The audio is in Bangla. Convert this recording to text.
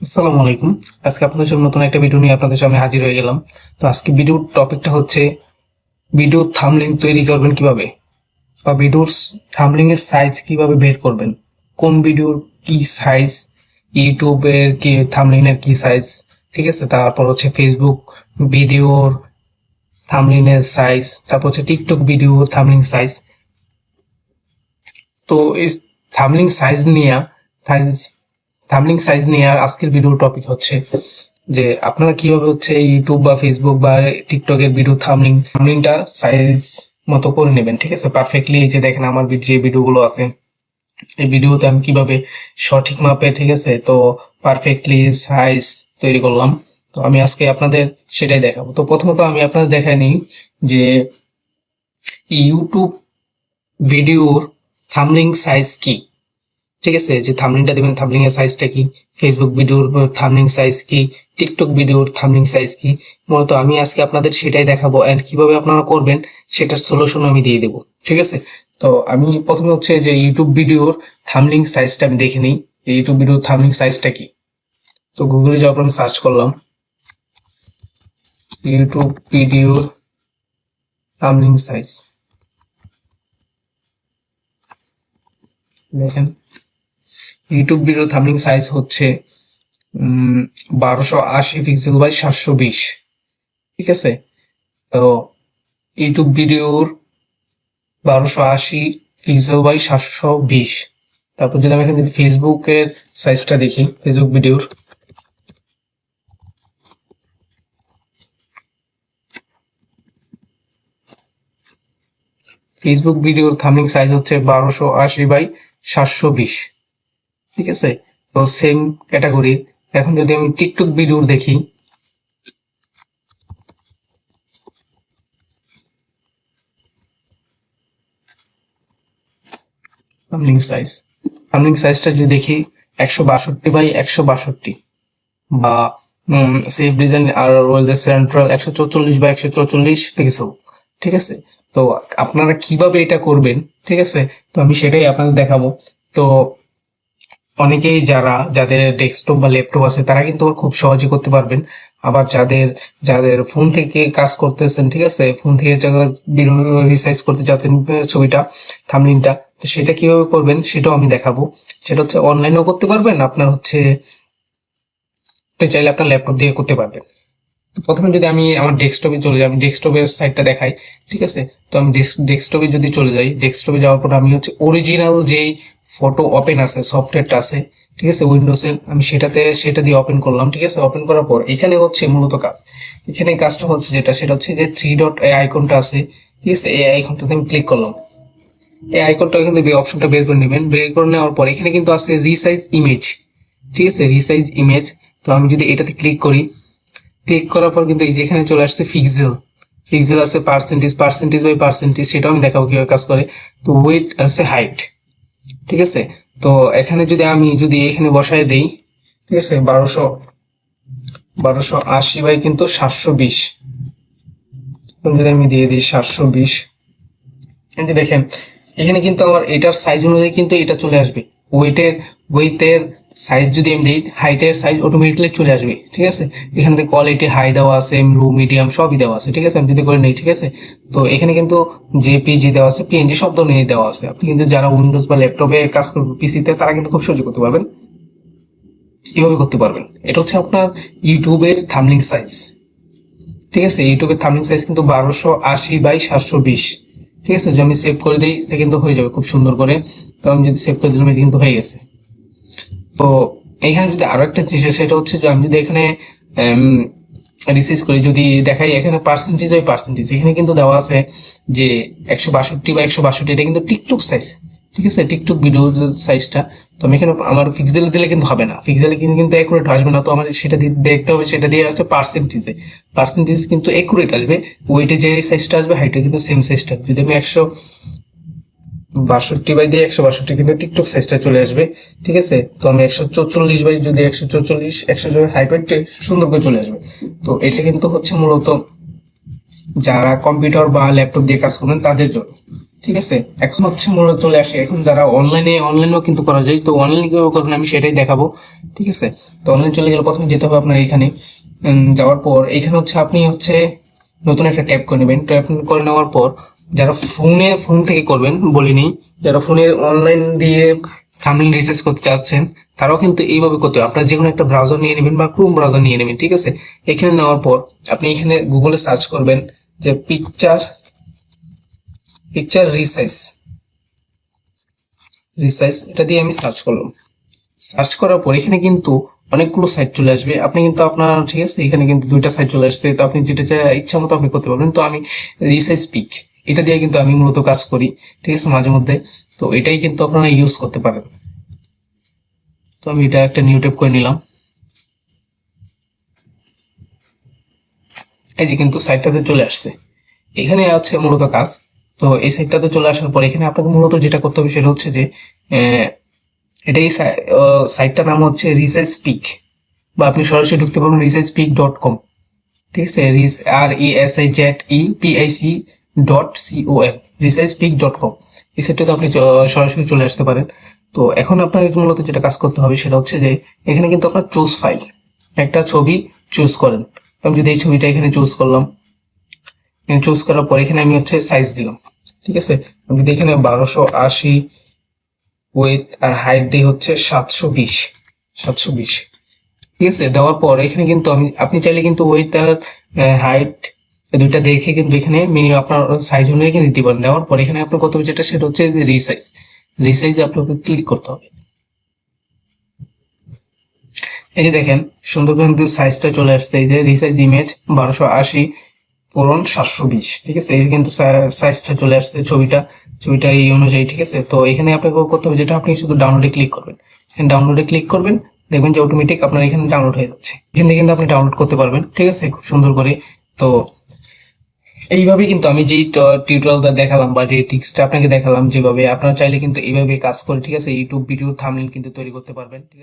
আসসালামু আলাইকুম। আজকে আপনাদের সামনে নতুন একটা ভিডিও নিয়ে আপনাদের সামনে হাজির হয়ে গেলাম। তো আজকে ভিডিওর টপিকটা হচ্ছে ভিডিও থাম্বনেইল তৈরি করবেন কিভাবে, বা ভিডিওর থাম্বনেইল এর সাইজ কিভাবে বের করবেন, কোন ভিডিওর কি সাইজ, ইউটিউবের কি থাম্বনেইল এর কি সাইজ, ঠিক আছে। তারপর হচ্ছে ফেসবুক ভিডিওর থাম্বনেইল এর সাইজ, তারপর হচ্ছে টিকটক ভিডিওর থাম্বনেইল সাইজ। তো এই থাম্বনেইল সাইজ নিয়ে সাইজ থাম্বনেইল সাইজ নিয়ে আজকের ভিডিওর টপিক হচ্ছে যে আপনারা কিভাবে হচ্ছে ইউটিউব বা ফেসবুক বা টিকটকের ভিডিও থাম্বনেইলটা সাইজ মতো করে নেবেন, ঠিক আছে। পারফেক্টলি এই যে দেখেন আমার যে ভিডিওগুলো আছে, এই ভিডিওতে আমি কিভাবে সঠিক মাপে, ঠিক আছে, তো পারফেক্টলি সাইজ তৈরি করলাম। তো আমি আজকে আপনাদের সেটাই দেখাবো। তো প্রথমত আমি আপনাদের দেখাই নিই যে ইউটিউব ভিডিওর থাম্বনেইল সাইজ কি, ঠিক আছে। যে থাম্বনেইলটা দিবেন, থাম্বনেইল এর সাইজটা কি, ফেসবুক ভিডিওর থাম্বনেইল সাইজ কি, টিকটক ভিডিওর থাম্বনেইল সাইজ কি, মূলত আমি আজকে আপনাদের সেটাই দেখাবো। এন্ড কিভাবে আপনারা করবেন সেটার সলিউশন আমি দিয়ে দেবো, ঠিক আছে। তো আমি প্রথমে হচ্ছে যে ইউটিউব ভিডিওর থাম্বনেইল সাইজটা আমি দেখে নিই, ইউটিউব ভিডিওর থাম্বনেইল সাইজটা কি। তো গুগলে যাওয়ার পর আমি সার্চ করলাম ইউটিউব ভিডিওর থাম্বনেইল সাইজ। দেখেন ইউটিউব ভিডিও থাম্বনেইল সাইজ হচ্ছে 1280 পিক্সেল বাই 720, ঠিক আছে। তো ইউটিউব ভিডিওর 1280 পিক্সেল বাই 720। তারপর যদি আমি এখানে যদি ফেসবুকের সাইজটা দেখি, ফেসবুক ভিডিওর থাম্বনেইল সাইজ হচ্ছে 1280 বাই 720, ঠিক আছে। তো সেম ক্যাটাগরির এখন যদি আমি টিকটক ভিডিওর দেখি, থাম্বনেইল সাইজটা যদি দেখি 162 বাই 162, বা সেভ ডিজাইন আর ওয়েলদের সেন্ট্রাল 144 বা 144 পিক্সেল, ঠিক আছে। তো আপনারা কিভাবে এটা করবেন, ঠিক আছে, তো আমি সেটাই আপনাদের দেখাবো। তো অনেকেই যাদের ডেস্কটপ বা ল্যাপটপ আছে তারা কিন্তু খুব সহজে করতে পারবেন। আবার যাদের যাদের ফোন থেকে কাজ করতেছেন, ঠিক আছে, ফোন থেকে ভিডিও রিসাইজ করতে চাচ্ছেন ছবিটা, থাম্বনেইলটা, তো সেটা কিভাবে করবেন সেটাও আমি দেখাবো। সেটা হচ্ছে অনলাইনেও করতে পারবেন, আপনার হচ্ছে আপনি চাইলে আপনার ল্যাপটপ দিয়ে করতে পারবেন। তো প্রথমে যদি আমি আমার ডেস্কটপে চলে যাই, আমি ডেস্কটপের সাইডটা দেখাই, ঠিক আছে। তো আমি ডেস্কটপে যদি চলে যাই, ডেস্কটপে যাওয়ার পর আমি হচ্ছে অরিজিনাল যেই ফটো ওপেন আছে, সফটওয়্যারটা আছে, ঠিক আছে, উইন্ডোজের, আমি সেটা দিয়ে ওপেন করলাম, ঠিক আছে। ওপেন করার পর এখানে হচ্ছে মূলত কাজ, এখানে কাজটা হচ্ছে সেটা হচ্ছে যে থ্রি ডট আইকনটা আছে, ঠিক আছে, এই আইকনটাতে আমি ক্লিক করলাম। এই আইকনটা কিন্তু অপশনটা বের করে নেবেন। বের করে নেওয়ার পর এখানে কিন্তু আছে রিসাইজ ইমেজ, ঠিক আছে, রিসাইজ ইমেজ। তো আমি যদি এটাতে ক্লিক করি, ক্লিক করার পর কিন্তু এই যে এখানে চলে আসছে পিক্সেল আছে, পার্সেন্টেজ বাই পার্সেন্টেজ, সেটাও আমি দেখাবো কিভাবে কাজ করে। তো ওয়েট আর হচ্ছে হাইট, ঠিক আছে। তো এখানে যদি এখানে বসায় দেই, ঠিক আছে, 1280 বাই কিন্তু 720, যদি আমি দিয়ে দিই 720, এই যে দেখেন এখানে কিন্তু আমার এটার সাইজ অনুযায়ী কিন্তু এটা চলে আসবে। ওয়েটের সাইজ যদি আমি দিই, হাইটের সাইজ অটোমেটিক্যালি চলে আসবে, ঠিক আছে। এখানে কোয়ালিটি হাই দেওয়া আছে, লো মিডিয়াম সবই দেওয়া আছে, ঠিক আছে। আমি যদি করে নেই, ঠিক আছে। তো এখানে কিন্তু জেপিজি দেওয়া আছে, পিএনজি সব ধরনের দেওয়া আছে। আপনি কিন্তু যারা উইন্ডোজ বা ল্যাপটপে কাজ করবেন, পিসিতে, তারা কিন্তু খুব সহজে করতে পারবেন। কিভাবে করতে পারবেন, এটা হচ্ছে আপনার ইউটিউবের থাম্বনেইল সাইজ, ঠিক আছে। ইউটিউবের থাম্বনেইল সাইজ কিন্তু 1280 বাই 720, ঠিক আছে। যদি আমি সেভ করে দিই এটা কিন্তু হয়ে যাবে খুব সুন্দর করে। তো আমি যদি সেভ করে দিলাম এটা কিন্তু হয়ে গেছে। তো এখানে যদি আরো একটা জিনিস আছে, সেটা হচ্ছে যে আমি যদি এখানে রিসাইজ করি, যদি দেখাই এখানে পার্সেন্টেজ বাই পার্সেন্টেজ, এখানে কিন্তু দেওয়া আছে যে 162 বা 162, এটা কিন্তু টিকটক সাইজ, ঠিক আছে, টিকটক ভিডিও সাইজটা। তো আমি এখানে আমার পিক্সেলে দিলে কিন্তু হবে না, পিক্সেলে কিন্তু অ্যাকুরেট আসবে না। তো আমার সেটা দেখতে হবে, সেটা দিয়ে আসছে পার্সেন্টেজ কিন্তু অ্যাকুরেট আসবে। ওয়েটে যে সাইজটা আসবে, হাইটে কিন্তু সেম সাইজটা। যদি আমি 162 বাই দিয়ে 162, কিন্তু টিকটক সাইজটা চলে আসবে, ঠিক আছে। তো আমি 144 বাই যদি 144, 100 হাইট ওয়েট সুন্দর করে চলে আসবে। তো এটা কিন্তু হচ্ছে মূলত যারা কম্পিউটার বা ল্যাপটপ দিয়ে কাজ করবেন তাদের জন্য, ঠিক আছে, এখন হচ্ছে মূলত চলে আসে এখন যারা অনলাইনেও কিন্তু করা যায়। তো অনলাইনে কিভাবে করবেন আমি সেটাই দেখাবো। ঠিক আছে, তো অনলাইন চলে গেলে প্রথমে যেতে হবে আপনার এখানে। যাওয়ার পর এখানে হচ্ছে আপনি হচ্ছে নতুন একটা ট্যাব করে নেবেন। ট্যাব করে নেওয়ার পর যারা ফোন থেকে করবেন বলিনি, যারা ফোনে অনলাইন দিয়ে থাম্বনেল রিসার্চ করতে চাচ্ছেন তারাও কিন্তু এইভাবে করতে হবে। আপনার যে কোনো একটা ব্রাউজার নিয়ে নেবেন বা ক্রোম ব্রাউজার নিয়ে নেবেন। ঠিক আছে, এখানে নেওয়ার পর আপনি এখানে গুগলে সার্চ করবেন যে পিকচার রিসাইজ এটা দিয়ে আমি সার্চ করলাম। সার্চ করার পর এখানে কিন্তু অনেকগুলো সাইট চলে আসবে। আপনি কিন্তু আপনার ঠিক আছে, এখানে কিন্তু দুইটা সাইট চলে আসছে। তো আপনি যেটা ইচ্ছা মতো আপনি করতে পারবেন। তো আমি রিসাইজ পিক এটা দিয়ে কিন্তু আমি মূলত কাজ করি। ঠিক আছে, মাঝে মধ্যে। তো এটাই কিন্তু আপনারা ইউজ করতে পারেন। তো আমি এটা একটা নিউ ট্যাব করে নিলাম। এই যে কিন্তু সাইটটাতে চলে আসছে। এখানে হচ্ছে মূলত কাজ। তো এই সাইটটাতে চলে আসার পর এখানে আপনাকে মূলত যেটা করতে হবে সেটা হচ্ছে যে এটাই সাইটটার নাম হচ্ছে রিসাইজ পিক, বা আপনি সরাসরি ঢুকতে পারবেন researchpeak.com। ঠিক আছে, ReSizePic.com, researchpeak.com। এই সাইটটাতে আপনি সরাসরি চলে আসতে পারেন। তো এখন আপনাকে মূলত যেটা কাজ করতে হবে সেটা হচ্ছে যে এখানে কিন্তু আপনার চুজ ফাইল, একটা ছবি চুজ করেন। আমি যদি এই ছবিটা এখানে চুজ করলাম, চুজ করার পর এখানে আমি হচ্ছে সাইজ দিলাম। ঠিক আছে, আমি যদি এখানে 1280 উইথ আর হাইট দিই হচ্ছে 720। ঠিক আছে, দেওয়ার পর এখানে কিন্তু আপনি চাইলে কিন্তু উইথ আর হাইট দুইটা দেখে কিন্তু এখানে মিনিমাম আপনার সাইজ অনুযায়ী কিন্তু দিতে পারেন। দেওয়ার পর এখানে আপনার কত যেটা সেটা হচ্ছে রিসাইজে আপনাকে ক্লিক করতে হবে। এই যে দেখেন সুন্দর করে কিন্তু সাইজটা চলে আসছে। এই যে রিসাইজ ইমেজ 1280 পূরণ 720। ঠিক আছে, এই কিন্তু সাইজটা চলে আসছে, ছবিটা এই অনুযায়ী। ঠিক আছে, তো এখানে আপনাকে করতে হবে যেটা, আপনি শুধু ডাউনলোডে ক্লিক করবেন। এখানে ডাউনলোডে ক্লিক করবেন, দেখবেন যে অটোমেটিক আপনার এখানে ডাউনলোড হয়ে যাচ্ছে। এখান থেকে কিন্তু আপনি ডাউনলোড করতে পারবেন। ঠিক আছে, খুব সুন্দর করে। তো এইভাবে কিন্তু আমি যেই টিউটোরিয়ালটা দেখালাম বা যে টিক্সটা আপনাকে দেখালাম, যেভাবে আপনারা চাইলে কিন্তু এইভাবে কাজ করে ঠিক আছে ইউটিউব ভিডিও থাম্বনেল কিন্তু তৈরি করতে পারবেন। ঠিক আছে।